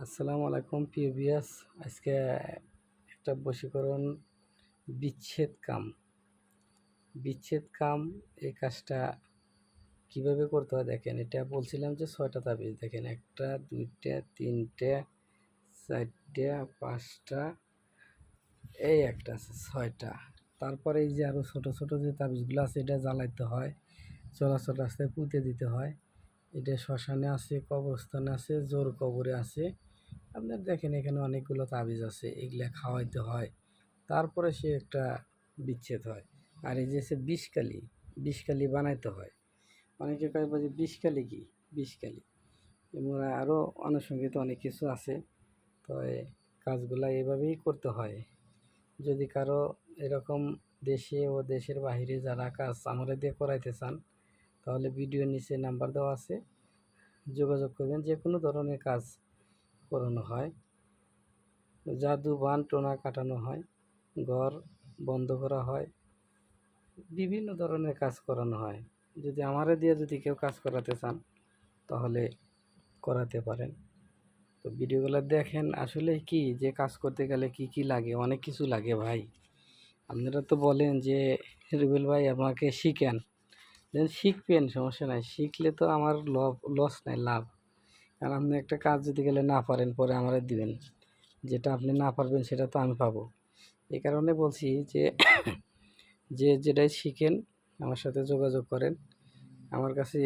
আসসালামু আলাইকুম প্রিয় ভিউয়ার্স। আজকে একটা বশীকরণ বিচ্ছেদ কাম এই কাজটা কিভাবে করতে হয় দেখেন। এটা বলছিলাম যে 6টা তাবিজ দেখেন, 1টা 2টা 3টে 4টে 5টা, এই একটা আছে 6টা। তারপরে এই যে আরও ছোট ছোট যে তাবিজগুলো আছে এটা জ্বালাইতে হয়, চলাচল রাস্তায় পুঁতে দিতে হয়। এটা শ্মশানে আছে, কবরস্থানে আছে, জোর কবরে আছে। আপনার দেখেন এখানে অনেকগুলো তাবিজ আছে, এগুলা খাওয়াইতে হয়, তারপরে সে একটা বিচ্ছেদ হয়। আর এই যে বিষকালি বানাইতে হয়। অনেকে কয় যে বিষকালি কি, বিষকালি এবং আরও আনুষঙ্গিক অনেক কিছু আছে। তো এই কাজগুলা এভাবেই করতে হয়। যদি কারো এরকম দেশে ও দেশের বাহিরে যারা কাজ আমরা দিয়ে করাইতে চান, তাহলে ভিডিওর নিচে নাম্বার দেওয়া আছে, যোগাযোগ করবেন। যে কোনো ধরনের কাজ করানো হয়, জাদু বান টোনা কাটানো হয়, ঘর বন্ধ করা হয়, বিভিন্ন ধরনের কাজ করানো হয়। যদি আমারে দিয়ে যদি কেউ কাজ করাতে চান তাহলে করাতে পারেন। তো ভিডিওগুলো দেখেন। আসলে কি যে কাজ করতে গেলে কি কি লাগে, অনেক কিছু লাগে ভাই। আপনারা তো বলেন যে রুবেল ভাই আমাকে শিখেন, দেন শিখবেন, সমস্যা নাই, শিখলে তো আমার লস নাই, লাভ। কারণ আপনি একটা কাজ যদি গেলে না পারেন পরে আমারে দিবেন, যেটা আপনি না পারবেন সেটা তো আমি পাবো। এই কারণে বলছি যে যেটাই শিখেন আমার সাথে যোগাযোগ করেন। আমার কাছে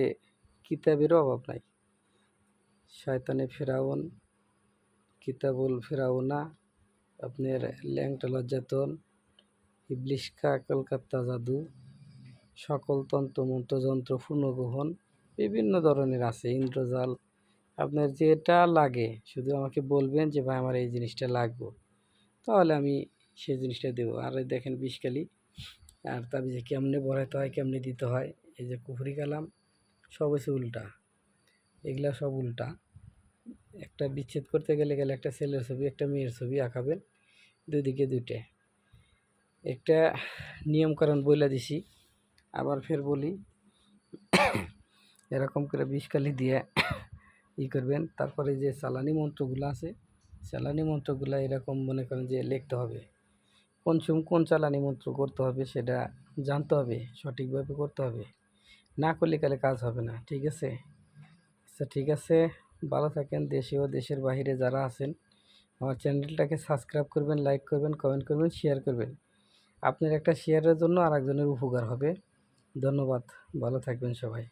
কিতাবেরও অভাব নাই। শয়তানে ফেরাউন, কিতাবুল ফেরাউনা, আপনার ল্যাংটা লজ্জাতন, ইবলিশকা কলকাতা জাদু, সকল তন্ত্রমন্ত্র যন্ত্র পুনর্গ্রহণ, বিভিন্ন ধরনের আছে, ইন্দ্রজাল। আপনার যেটা লাগে শুধু আমাকে বলবেন যে ভাই আমার এই জিনিসটা লাগবে, তাহলে আমি সেই জিনিসটা দেবো। আর দেখেন বিষকালি, আর তাবিজে কেমনে বড়াইতে হয়, কেমনে দিতে হয়। এই যে কুফরি কালাম সব হচ্ছে উল্টা, এগুলা সব উল্টা। একটা বিচ্ছেদ করতে গেলে একটা ছেলের ছবি একটা মেয়ের ছবি আঁকাবেন, দুদিকে দুইটা। একটা নিয়মকানুন বইলা দিছি, আবার ফের বলি, এরকম করে বিষকালি দিয়ে করবেন। তারপরে যে চালানি মন্ত্রগুলো আছে, চালানি মন্ত্রগুলো এরকম মনে করেন যে লিখতে হবে, কোন চালানি মন্ত্র করতে হবে সেটা জানতে হবে, সঠিকভাবে করতে হবে, না করলে কালে কাজ হবে না। ঠিক আছে? আচ্ছা ঠিক আছে, ভালো থাকেন। দেশে ও দেশের বাইরে যারা আছেন আমার চ্যানেলটাকে সাবস্ক্রাইব করবেন, লাইক করবেন, কমেন্ট করবেন, শেয়ার করবেন। আপনার একটা শেয়ারের জন্য আর একজনের উপকার হবে। ধন্যবাদ, ভালো থাকবেন সবাই।